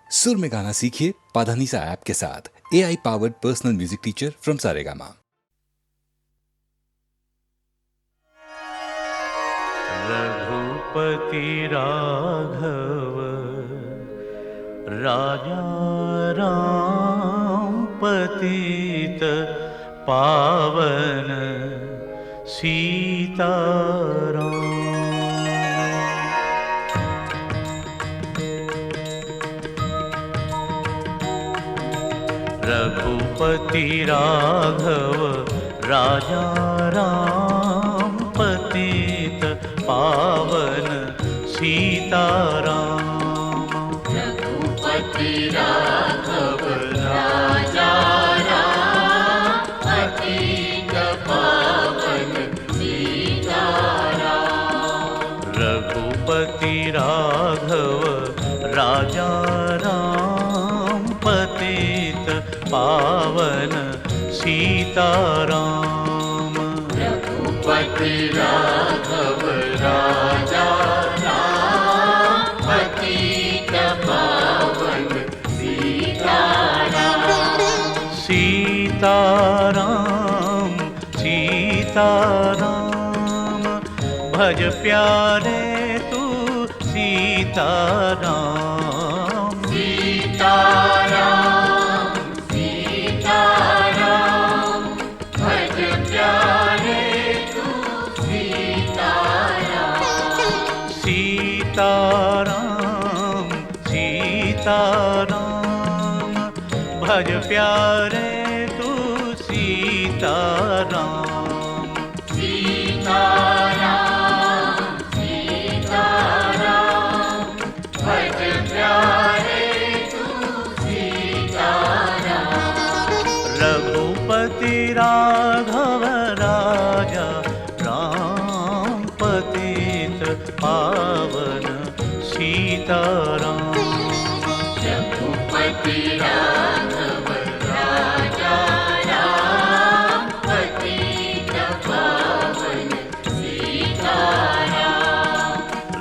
सुर में गाना सीखिए पाधानीसा ऐप के साथ। AI powered personal music teacher from Saregama. Raghupati Raghav Raja Ram पतित पावन सीताराम। रघुपति राघव राजा राम पतित पावन सीताराम। रघुपति राघव राजा राम पतित पावन सीताराम। रघुपति राघव राजा राम पतित पावन सीताराम। रघुपति राघव राजा राम पतित पावन सीताराम। सीताराम सीताराम भज प्यारे तू सीताराम। सीताराम सीताराम भज प्यारे तू सीताराम। सीताराम सीताराम भज प्यारे तू सीताराम। सीताराम सीताराम भज प्यारे तू सीताराम। रघुपति राघव राजा राम पतित पावन सीताराम। रघुपति राघव राजा राम पतित पावन सीताराम।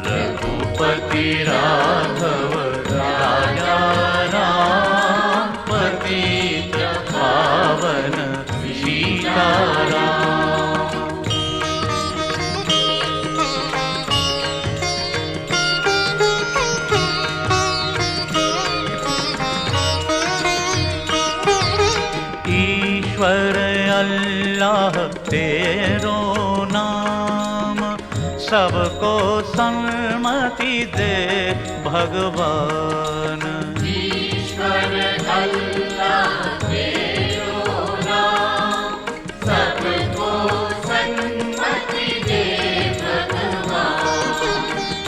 रघुपति राघव राजा राम पतित पावन सीताराम। ईश्वर अल्लाह तेरो नाम सबको सन्मति दे भगवान। ईश्वर अल्लाह तेरो नाम सबको सन्मति दे भगवान।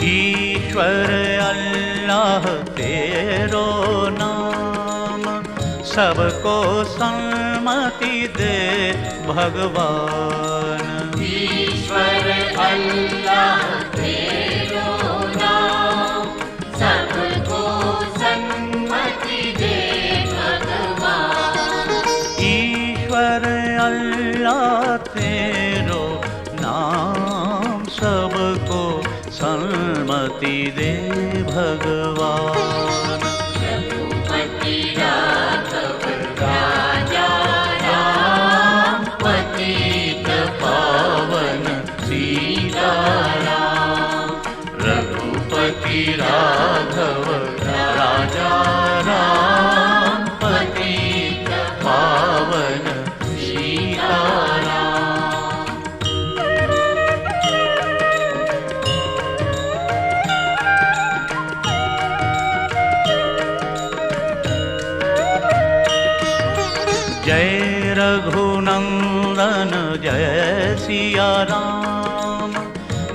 ईश्वर अल्लाह तेरो नाम सबको सन्मति दे भगवान। ईश्वर अल्लाह तेरो नाम सबको सन्मति दे भगवान। ईश्वर अल्लाह तेरो नाम सबको सन्मति दे भगवान। रघुपति राघव राजा राम पतित पावन सीताराम। रघुपति राघव राजा राम पतित पावन सीताराम। जय रघुनंदन जय सिया राम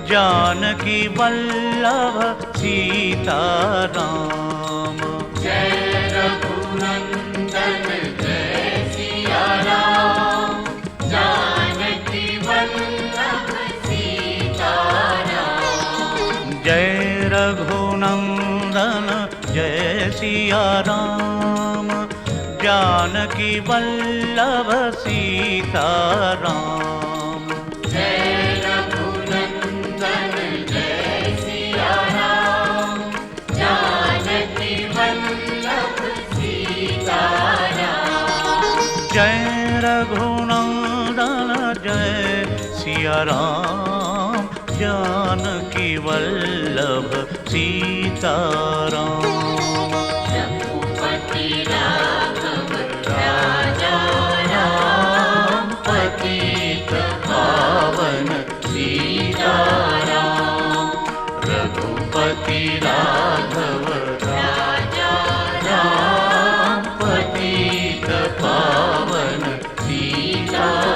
जानकी वल्लभ सीताराम। जय रघुनंदन जय सिया राम जानकी वल्लभ सीताराम। जय रघुनंदन जय सिया राम जानकी वल्लभ सीताराम। जय रघुनंदन जय सिया राम जानकी वल्लभ वल्लभ सीताराम। जय रघुनंदन जय सिया राम, जानकी वल्लभ सीताराम। रघुपति राघव राजा राम, पतित पावन सीताराम। रघुपति राघव राजा राम, पतित पावन सीताराम।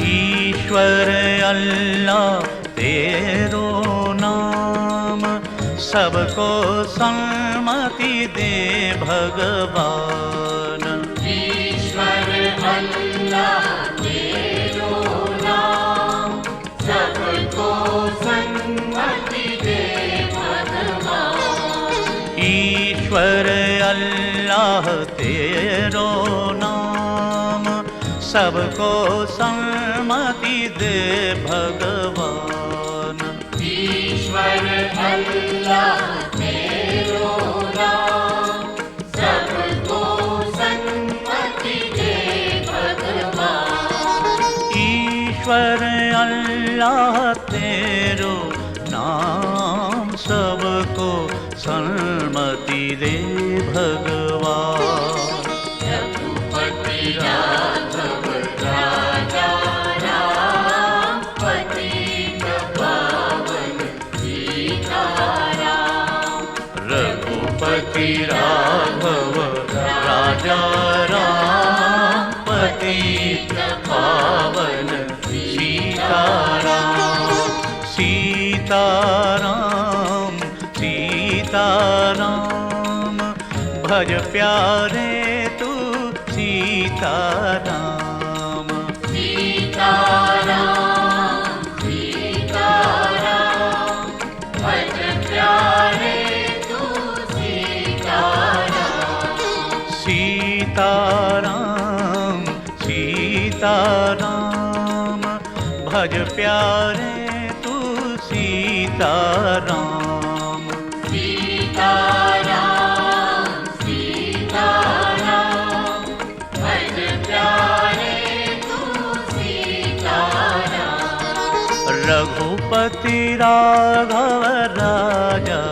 ईश्वर अल्लाह तेरो नाम, सबको सन्मति दे भगवान। ईश्वर अल्लाह तेरो नाम, सबको सन्मति दे भगवान। ईश्वर अल्लाह तेरो नाम, सबको सन्मति दे भगवान। ईश्वर अल्लाह तेरो नाम, सबको सन्मति दे भगवान। ईश्वर अल्लाह तेरो नाम, सबको सन्मति दे भगवान। रघुपति राघव राजा राम, पतित पावन सीताराम। रघुपति राघव राजा राम, पतित पावन सीताराम। सीताराम सीताराम, भज प्यारे तू सीताराम। सीताराम सीताराम, भज प्यारे तू सीताराम। सीताराम सीताराम, भज प्यारे तू सीताराम। सीताराम सीताराम, भज प्यारे तू सीताराम। रघुपति राघव राजा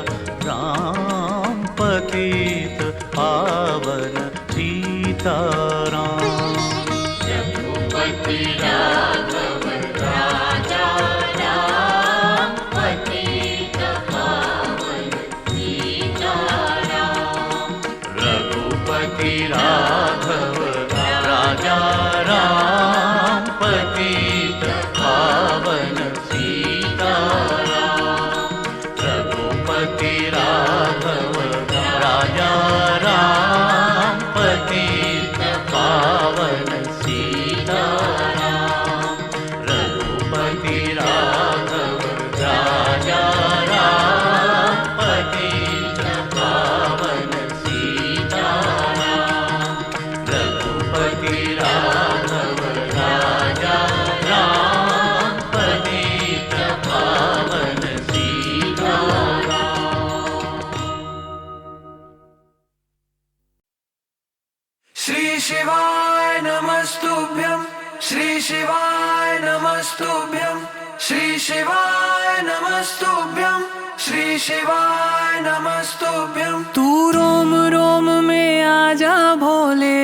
राम, पतित पावन सीताराम। रघुपति राघव राजा राम, पतित पावन सीताराम। रघुपति राघव राजा राम, पतित पावन सीताराम। रघुपति राघव राजा राम, पतित पावन सीताराम। रघुपति राघव राजा राम, पतित पावन सीताराम। रघुपति राघव राजा राम, पतित पावन सीताराम। श्री शिवाय नमस्तुभ्यं, श्री शिवाय नमस्तुभ्यं, श्री शिवाय नमस्तुभ्यं, श्री शिवाय नमस्तुभ्यं। तू रोम रोम में आजा भोले,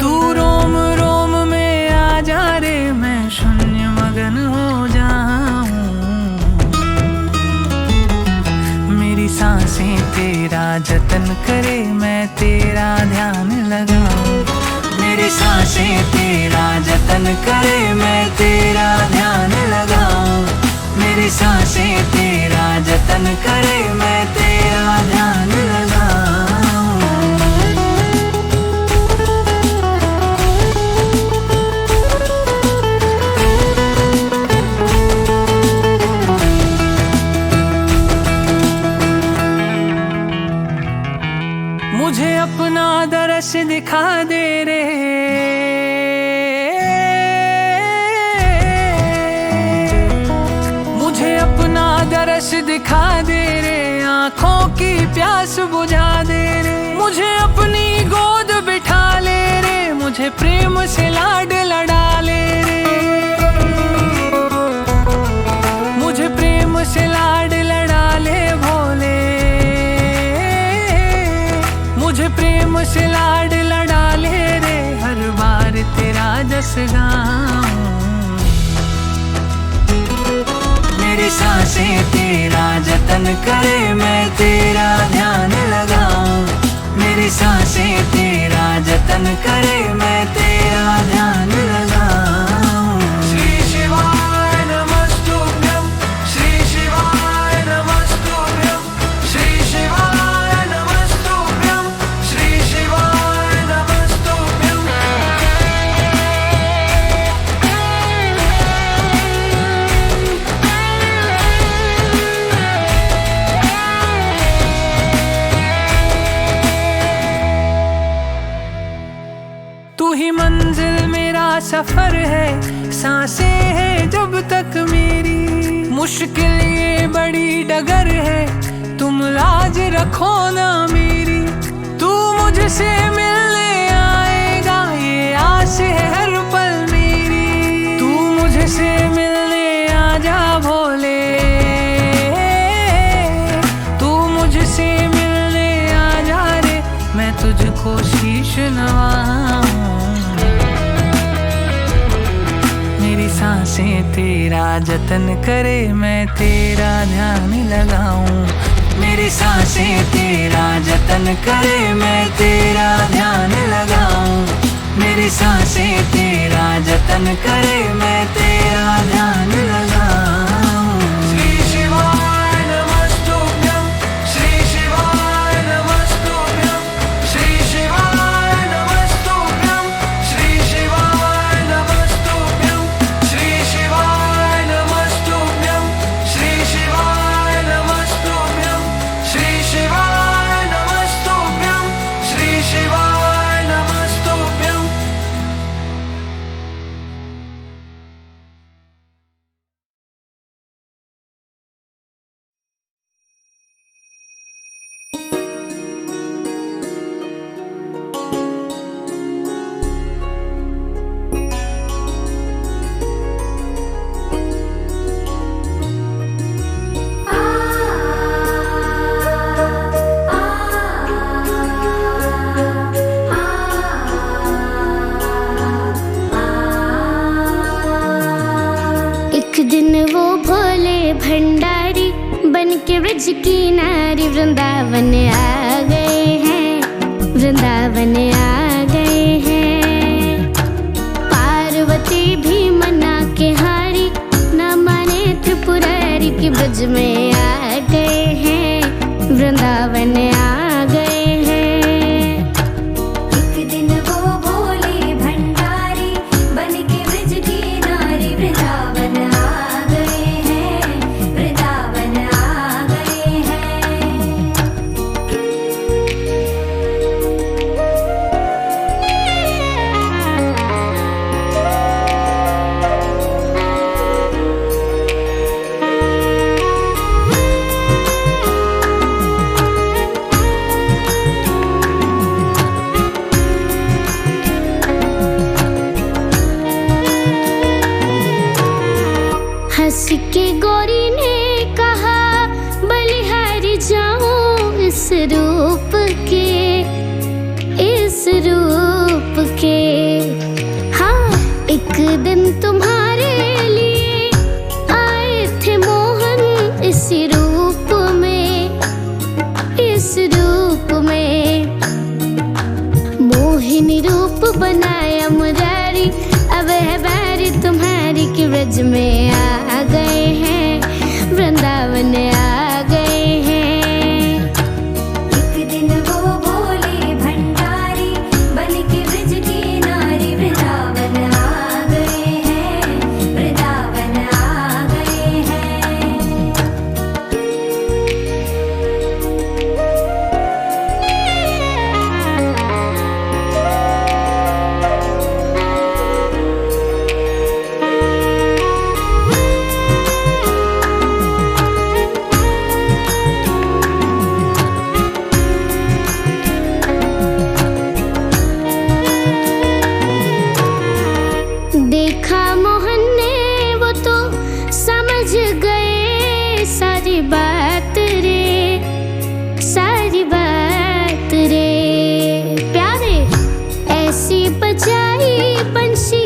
तू रोम रोम में आजा रे, मैं शून्य मगन हो जाऊं। मेरी सांसें तेरा जतन करे, मैं तेरा ध्यान लगाऊं। मेरी सांसें तेरा जतन करे, मैं तेरा ध्यान लगाऊं। मेरी सांसें तेरा जतन करे, मैं तेरा ध्यान लगाऊं। मुझे अपना दरस दिखा दे रे, मुझे अपना दरस दिखा दे रे, आँखों की प्यास बुझा दे रे, मुझे अपनी गोद बिठा ले रे, मुझे प्रेम से लाड लड़ा ले रे, मुझे प्रेम से लाड लड़ा ले भोले, मुझे प्रेम से लाड लड़ा ले रे, हर बार तेरा जस गाऊं, मेरी सांसें तेरा जतन करे, मैं तेरा ध्यान लगाऊं, मेरी सांसें तेरा जतन करे, मैं तेरा ध्यान लगाऊं। श्री शिवाय नमस्तुभ्यं, श्री शिवाय नमस्तुभ्यं, श्री शिवाय नमस्तुभ्यं, श्री शिवाय नमस्तुभ्यं। तू ही मंजिल मेरा सफर है, सांसें है जब तक मेरी, मुश्किल ये बड़ी डगर है, तुम लाज रखो ना मेरी, तू मुझसे मिलने आएगा ये आस है हर पल मेरी, तू मुझसे मिलने आजा भोले, तू मुझसे मिलने आजा रे, मैं तुझको शीश नवाऊं, मेरी सांसें तेरा जतन करे, मैं तेरा ध्यान लगाऊं, मेरी सांसें तेरा जतन करे, मैं तेरा ध्यान लगाऊं, मेरी सांसें तेरा जतन करे, मैं तेरा ध्यान लगाऊं। श्री शिवाय नमस्तुभ्यं, श्री शिवाय नमस्तुभ्यं, श्री शिवाय नमस्तुभ्यं, श्री शिवाय नमस्तुभ्यं, श्री शिवाय नमस्तुभ्यं, श्री शिवाय नमस्तुभ्यं, श्री शिवाय नमस्तुभ्यं, श्री शिवाय नमस्तुभ्यं। एक दिन वो भोले भंडारी बन के ब्रज की नारी वृंदावन आ गए हैं, वृंदावन आ गए हैं। पार्वती भी मना के हारी, न माने त्रिपुरारी की ब्रज में आ गए हैं, वृंदावन आ गए हैं। एक दिन वो भोले भंडारी बन के ब्रज की नारी वृंदावन आ गए हैं, वृंदावन आ गए हैं। हंस के गौरी ने कहा बलिहारी जाऊं इस रूप के, हाँ एक दिन तुम्हारे लिए आए थे मोहन इस रूप में, इस रूप में मोहिनी रूप बनाया मुरारी, अब है बारी तुम्हारी की ब्रज में आ गए हैं, वृंदावन आ गए हैं। एक दिन वो भोले भंडारी बन के ब्रज की नारी वृंदावन आ गए हैं, वृंदावन आ गए हैं। सारी बात रे प्यारे। ऐसी बजाई बंसी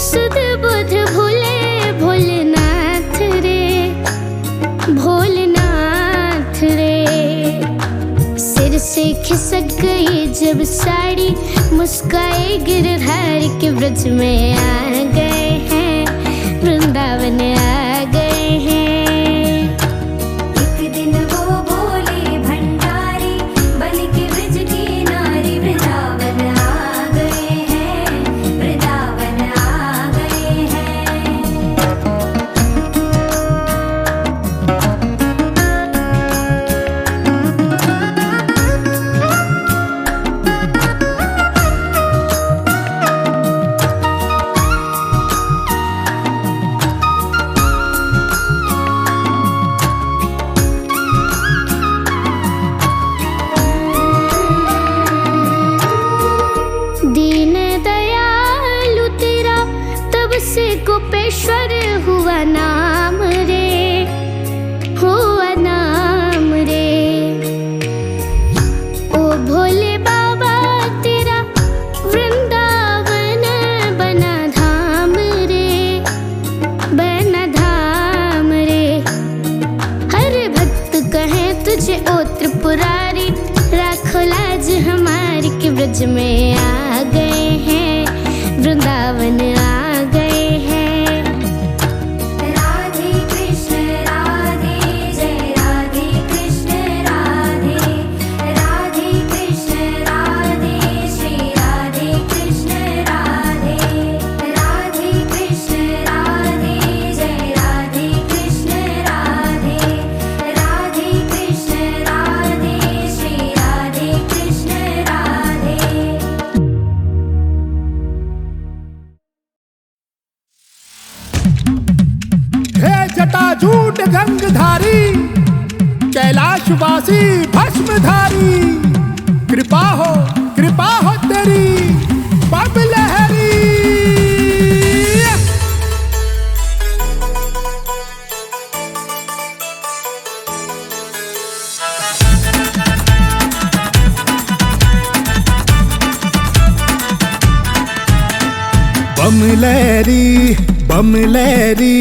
सुध बुध भूले भोलेनाथ रे, भोलेनाथ रे। सिर से खिसक गई जब साड़ी, मुस्काए गिरधारी के ब्रज में आ गए हैं, वृंदावन आ गए हैं। एक दिन वो बोले भंडारी बन के ब्रज की नारी, वृंदावन आ गए हैं, वृंदावन आ गए हैं। दीन दयालु तेरा तब से गोपेश्वर हुआ नाम रे, हुआ नाम रे। ओ भोले बाबा तेरा वृंदावन बना धाम रे, बना धाम रे। हर भक्त कहे तुझे ओ त्रिपुरारी, राखो लाज हमारी के ब्रज में आ गए हैं, वृंदावन आ गए हैं। राधे कृष्ण राधे जय राधे कृष्ण राधे, राधे कृष्ण राधे श्री राधे कृष्ण राधे, राधे कृष्ण राधे जय राधे कृष्ण राधे, राधे कृष्ण राधे श्री राधे कृष्ण राधे। हे जटाजूट गंगधारी, कैलाशवासी भस्मधारी, कृपा हो तेरी बम लहरी। बम लहरी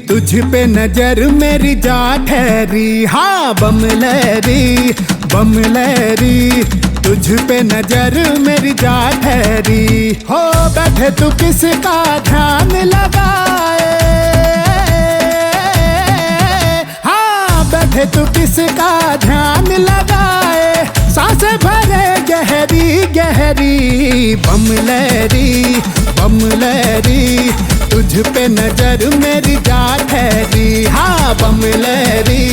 तुझ पे नजर मेरी जा ठहरी। हाँ बम लहरी तुझ पे नजर मेरी जा ठहरी। हो बैठे तू किसका ध्यान लगाए, हाँ बैठे तू किसका ध्यान लगाए। सांसें भरे गहरी गहरी, बम लहरी तुझ पे नजर मेरी जा ठहरी। हाँ बम लहरी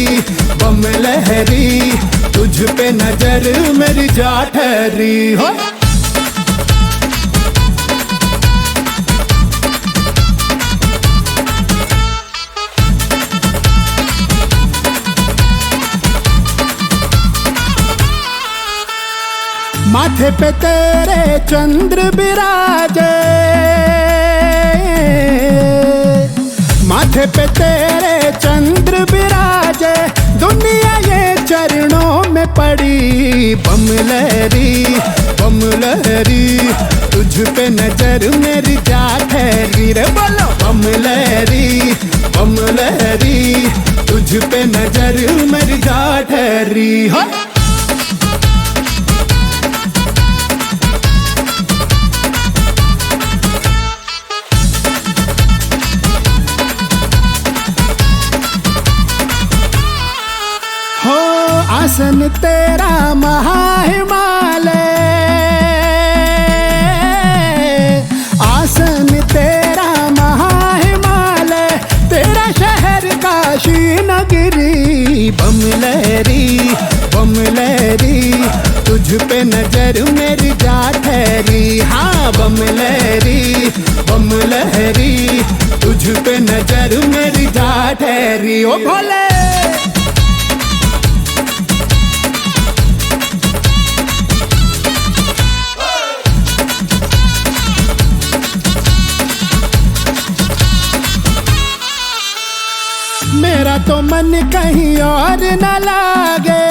तुझ पे नजर मेरी जा ठहरी। हो माथे पे तेरे चंद्र बिराजे, माथे पे तेरे चंद्र बिराजे। दुनिया ये चरणों में पड़ी, बम लहरी तुझ पे नजर मेरी जा ठहरी। रे बोलो बम लहरी तुझ पे नजर मेरी जा ठहरी। हो आसन तेरा महाहिमालय, आसन तेरा महाहिमालय। तेरा शहर काशी नगरी, बम लहरी तुझ पे नजर मेरी जा ठहरी। हाँ बम लहरी तुझ पे नजर मेरी जा ठहरी। ओ भोले मेरा तो मन कहीं और न लागे,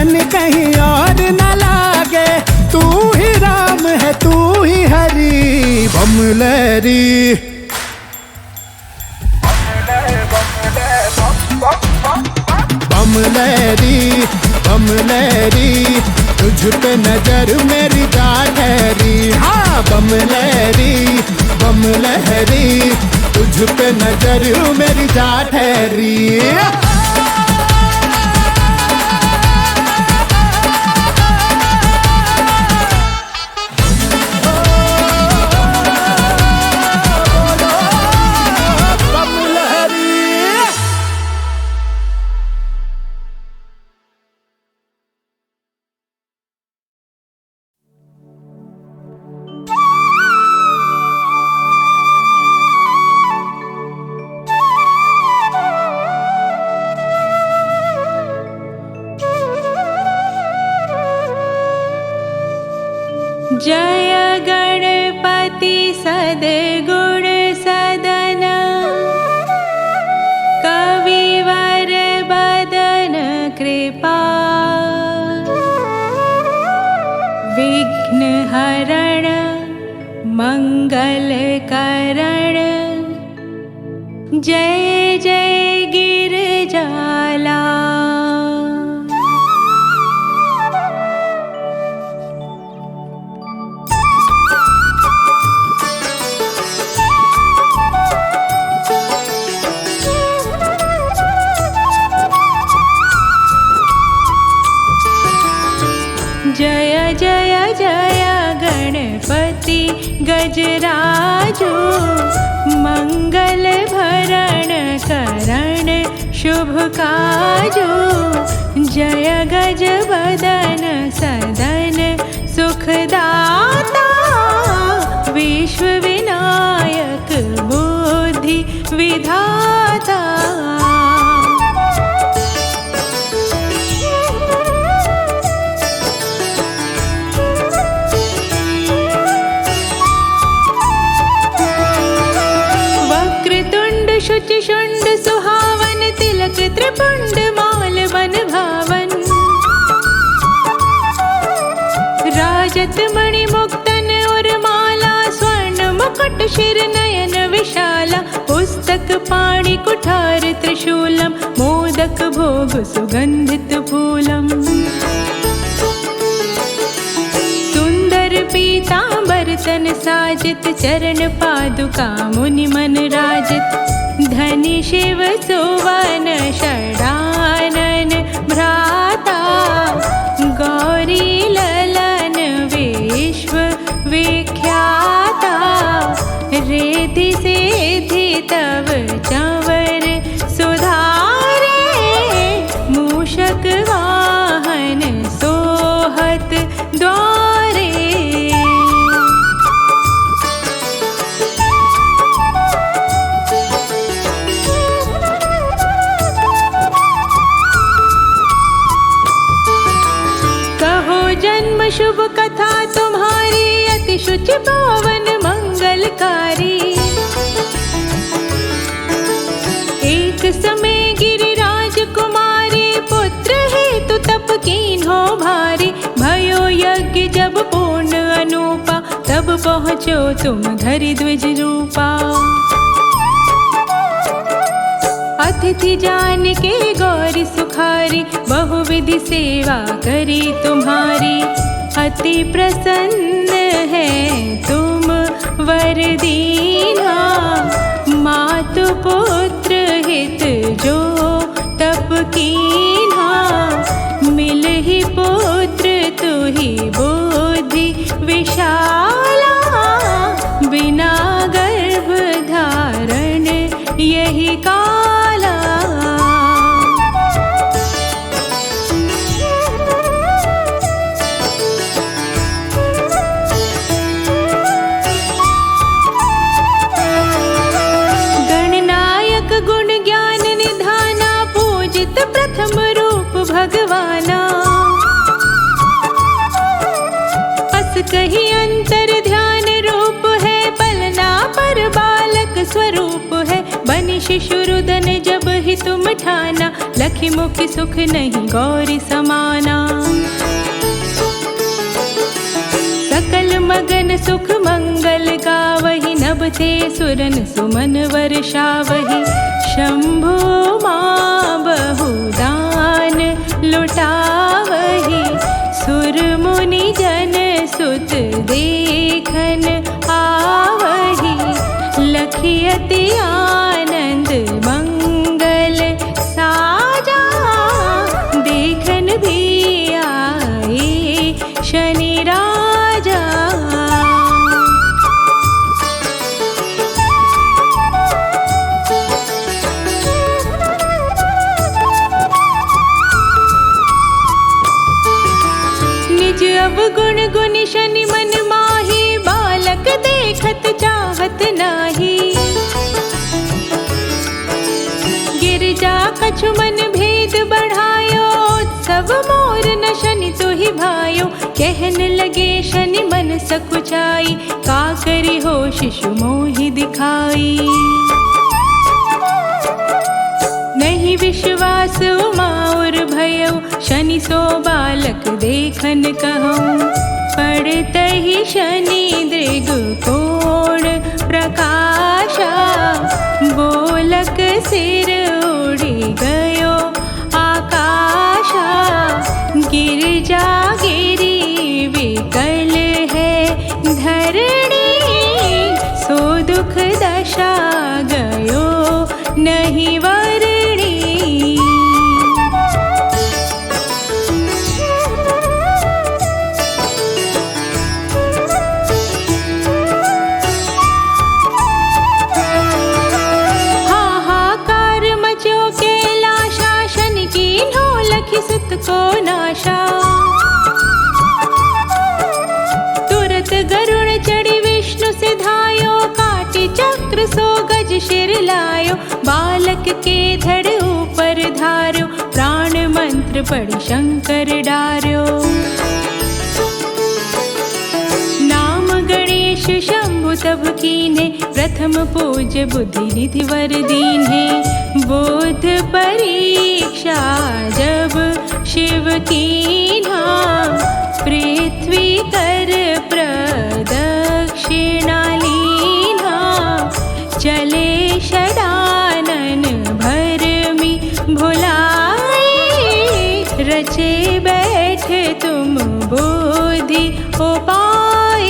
मन कहीं और न लागे, तू ही राम है तू ही हरी। बमलेरी बमलेरी बमलेरी, तुझ पे नजर मेरी जा ठहरी। हाँ बमलेरी बमलेरी, तुझ पे नजर मेरी जा ठहरी। जय गणपति सद्गुण सदन, कविवर बदन कृपा। विघ्न हरण मंगल करण, जय जय गिरजाला। जय जय जय गणपति गजराजो, मंगल भरण करण शुभ काजो। जय गज बदन सदन सुखदाता, विश्व विनायक बुद्धि विधाता। शुंड सुहावन, तिलक त्रिपुंड माल बन भावन। राजत मणि मुक्तन और माला, स्वर्ण मुकुट शिर नयन विशाला। पुस्तक पाणि कुठार त्रिशूलम, मोदक भोग सुगंधित फूलम। सुंदर पीतांबर तन साजित, चरण पादुका मुनि मन राजित। धनि शिव सुवन षडानन भ्राता, गौरी ललन विश्व विख्याता। रिद्धि सिद्धि तव चंवर सुधारे, मूषक वाहन सोहत द्वारे। शुभ कथा तुम्हारी, अति शुचि पावन मंगलकारी। एक समय गिरिराज कुमारी, पुत्र हेतु तप कीन्हो भारी। भयो यज्ञ जब पूर्ण अनूपा, तब पहुँचो तुम धरि द्विज रूपा। अतिथि जान के गौरी सुखारी, बहुविधि सेवा करी तुम्हारी। अति प्रसन्न है तुम वर दीना, मातु पुत्र हित जो तप कीन्हा। मिल ही पुत्र तु ही बुद्धि विशाला, बिना गर्भ धारण यही काला। प्रथम रूप भगवाना, अस कही अंतर ध्यान रूप है। पलना पर बालक स्वरूप है, बनि शिशु रुदन जब ही तुम ठाना। लखी मुखी सुख नहीं गौरी समाना। सकल मगन सुख मंगल गावहि, नभते सुरन सुमन वर्षावहि। शंभु मां बहुदान लुटावहि, सुर मुनि जन सुत देखन आवहि। लखी अति आनंद मंगल साजा, देखन भी आए शनि राजा। निज अवगुण गुनि शनि मन माही, बालक देखत चाहत नाही। गिरजा कछु मन भेद बढ़ायो, सब मोर न शनि तुहि भायो। कहन लगे शनि मन सकुचाई, का करी हो शिशु मोहि दिखाई। नहीं विश्वास उमा और भयो, शनि सो बालक देखन कहूँ। पड़त ही शनि दृग कोण प्रकाशा, बोलक सिर उड़ी गयो आकाशा। गिरजा गिरी विकल है धरणी, सो दुख दशा गयो नहीं वरणी। हाहाकार मचो कैलाशा, शनि कीन्हो लखी सुत को नाशा। तुरत गरुड़ चढ़ी विष्णु सिधायो, काटी चक्र सो गज शिर लायो। बालक के धड़ ऊपर धार्यो, प्राण मंत्र पढ़ि शंकर डार्यो। नाम गणेश शंभु तब कीन्हे, प्रथम पूज बुद्धि निधि वर दीन्हे। बोध परीक्षा जब शिव कीन्हा, पृथ्वी कर प्रदक्षिणा लीन्हा। चले षडानन भरमि भुलाए, रचे बैठ तुम बोधि उपाय।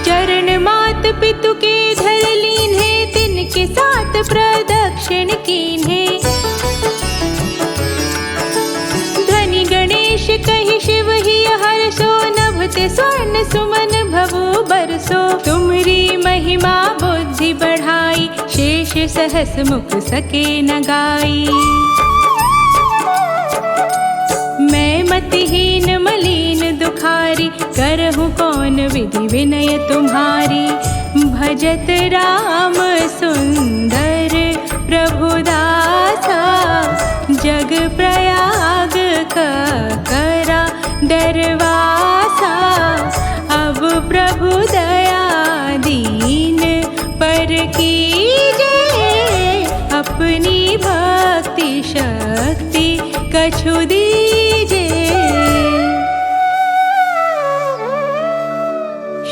चरण मात पितु के धर लीन्हे, तिनके साथ प्रदक्षिण कीन्हे। ध्वनि गणेश कहि शिव ही हर्षो, नभते स्वर्ण सुमन भवु बरसो। तुमरी महिमा बुद्धि बढ़ाई, शेष सहस मुख सके न गाई। मैं मतिहीन मलिन दुखारी, करहूँ कौन विधि विनय तुम्हारी। भजत राम सुंदर प्रभुदासा, जग प्रयाग का करा दरवासा। अब प्रभु दया दीन पर कीजे, अपनी भक्ति शक्ति कछु दीजे।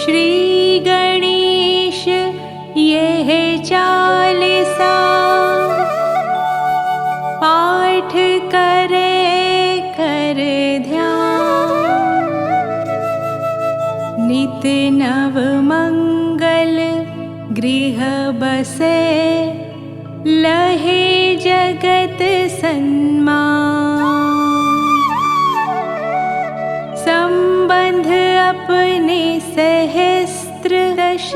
श्री गणेश यह चालीसा, पाठ करे कर ध्यान। नित नव मंगल गृह बसे, लहे जगत सन्मान। संबंध अपने सहस्त्र दश,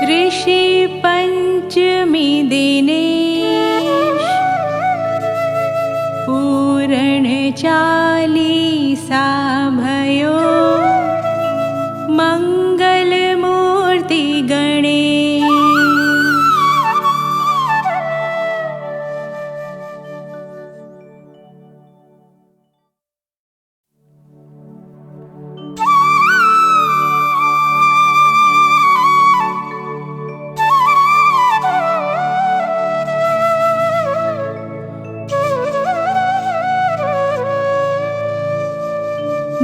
ऋषि पंचमी दिनेश। पूरण चालीसा भयो, मंगल मूर्ति गणेश।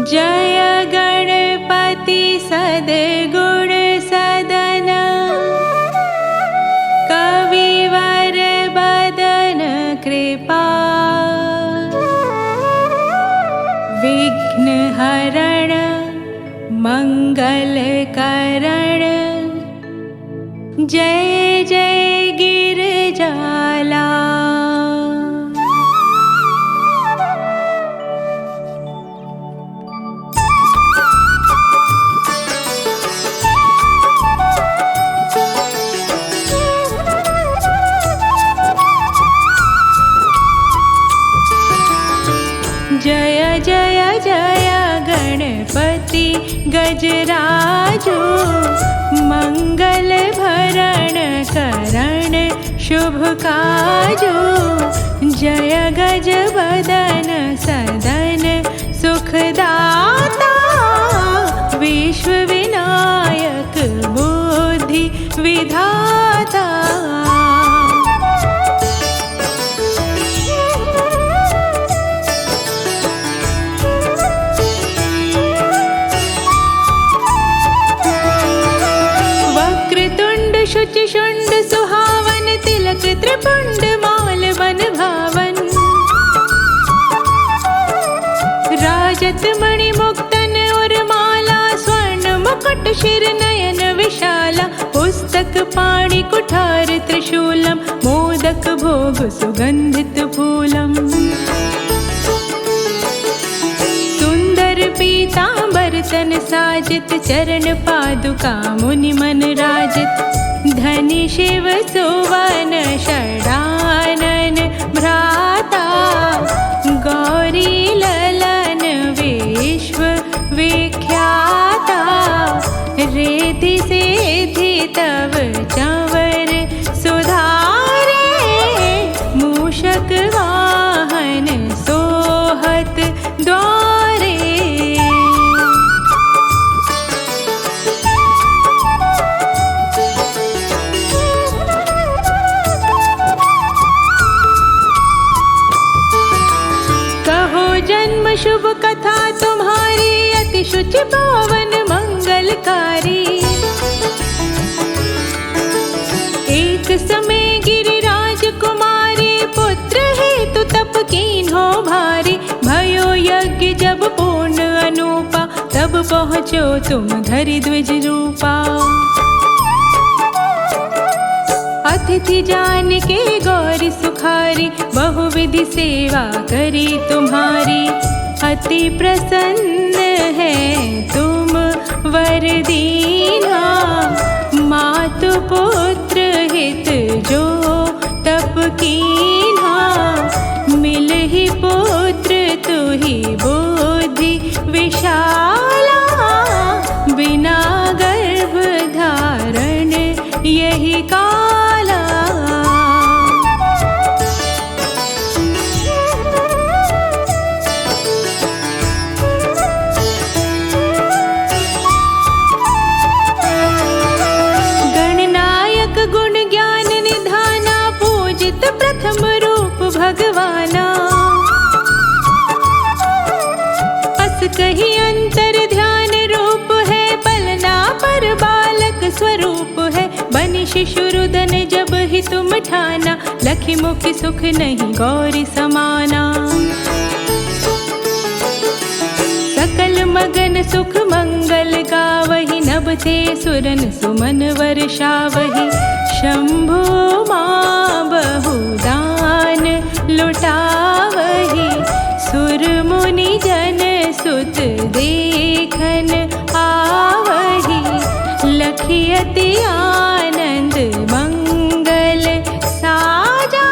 जय गणपति सद्गुण सदन कविवर बदन कृपा विघ्न हरण मंगल करण जय जय गिरजाला। जय जय जय गणपति गजराजो मंगल भरण करण शुभ काजो जय गज बदन सदन सुखदाता विश्व विनायक बुद्धि विधाता। शुचिशुंड सुहावन तिलक त्रिपुंड माल बन भावन राजत मणि मुक्तन और माला स्वर्ण मुकुट शिर नयन विशाला पुस्तक पाणि कुठार त्रिशूलम मोदक भोग सुगंधित फूलम सुंदर पीतांबर तन साजित चरण पादुका मुनि मन राजित धनि शिव सुवन षडानन भ्राता गौरी ललन विश्व विख्याता रिद्धि सिद्धि तव चंवर सुधारे मूषक वाहन सोहत द्वारे। जन्म शुभ कथा तुम्हारी अति शुचि पावन मंगलकारी एक समय गिरिराज कुमारी पुत्र हेतु तप कीन्हो भारी भयो यज्ञ जब पूर्ण अनूपा तब पहुँचो तुम धरि द्विज रूपा। अतिथि जान के गौरी सुखारी बहुविधि सेवा करी तुम्हारी अति प्रसन्न है तुम वर दीना मातु पुत्र हित जो तप कीन्हा मिल ही पुत्र तु ही बुद्धि विशाला बिना गर्भ धारण यही काला। गणनायक गुण ज्ञान निधाना पूजित प्रथम रूप भगवाना अस कही अंतर ध्यान रूप है पलना पर बालक स्वरूप है बनि शिशु रुदन जब ही तुम ठाना लखी मुखी सुख नहीं गौरी समाना सकल मगन सुख मंगल गावहि नभ थे सुरन सुमन वर्षावहि शंभु मां बहुदान लुटावहि सुर मुनि जन सुत देखन आवहि लखी अति आनंद मंगल साजा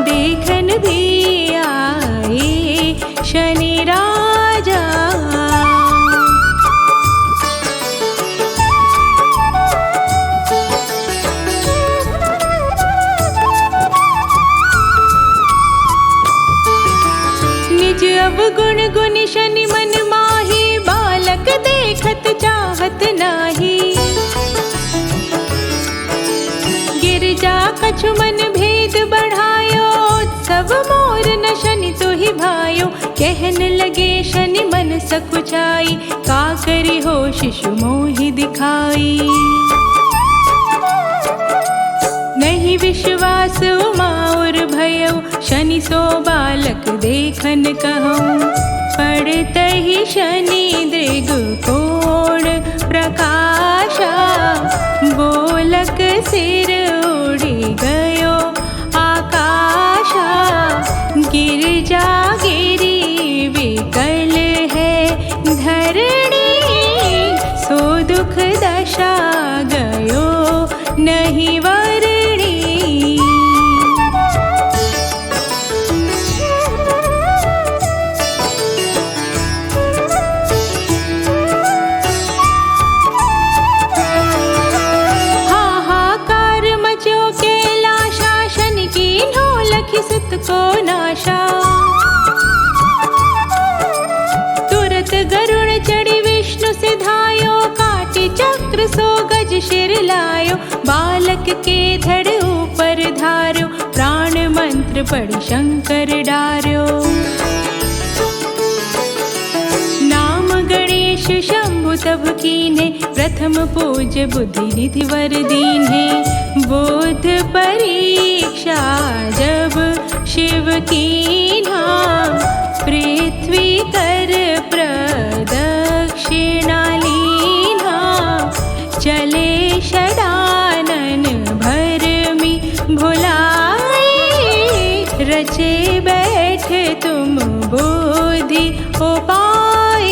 देखन भी आए शनि राजा। निज अवगुण गुण शनि मन माही बालक देखत चाहत नाही गिरजा कछु मन भेद बढ़ायो सब मोर न शनि तो ही भायो कहन लगे शनि मन सकुचाई, का करी हो शिशु मोहि दिखाई। नहीं विश्वास उमा और भयउ, शनि सो बालक देखन कहूँ। पड़ते ही शनि दृग कोण प्रकाशा, बोलक सिर उड़ी गयो आकाशा। गिरजा गिरी विकल है धरणी, सो दुख दशा गयो नहीं वरणी। हाहाकार मचो कैलाशा, शनि कीन्हो लखि सुत को नाशा। तुरत गरुड़ चढ़ी विष्णु सिधायो, काटी चक्र सो गज शिर लायो। बालक के धड़ ऊपर धार्यो, प्राण मंत्र पढ़ी शंकर डार्यो। नाम गणेश शंभु तब कीन्हे, प्रथम पूज्य बुद्धि निधि वर दीन्हे। बोध परीक्षा जब शिव कीन्हा, पृथ्वी कर प्रदक्षिणा लीन्हा। चले षडानन भरमि भुलाए, रचे बैठ तुम बोधि उपाय।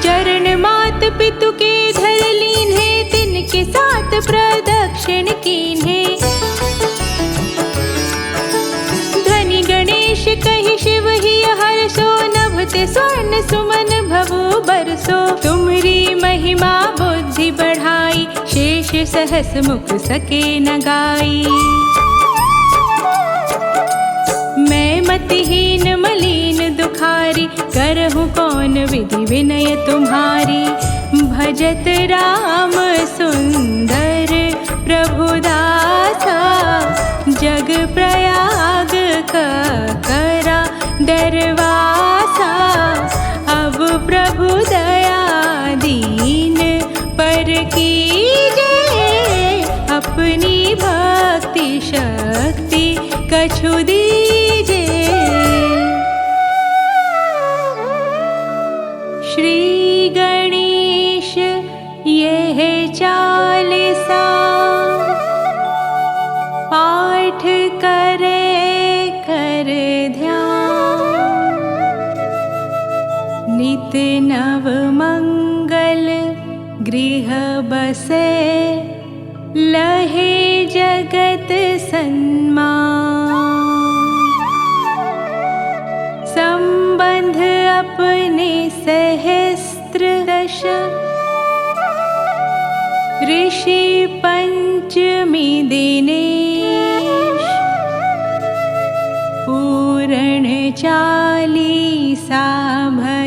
चरण मात पितु के धर लीन्हे, तिनके साथ प्रदक्षिण कीन्हे। ध्वनि गणेश कहि शिव ही हर्षो, नभते स्वर्ण सुमन भवु बरसो। तुमरी महिमा बुद्धि बढ़ाई, शेष सहस मुख सके न गाई। मैं मतिहीन मलिन दुखारी, करहूँ कौन विधि विनय तुम्हारी। भजत राम सुंदर प्रभुदासा, जग प्रयाग का करा दरवासा। अब प्रभु दया दीन पर कीजे, अपनी भक्ति शक्ति कछु दीजे। श्री गणेश यह चालीसा, पाठ करे कर ध्यान। नित नव मंगल गृह बसे, लहे जगत सन्मान। संबंध अपने सहस्त्र दश, ऋषि पंचमी दिनेश। पूर्ण चालीसा भर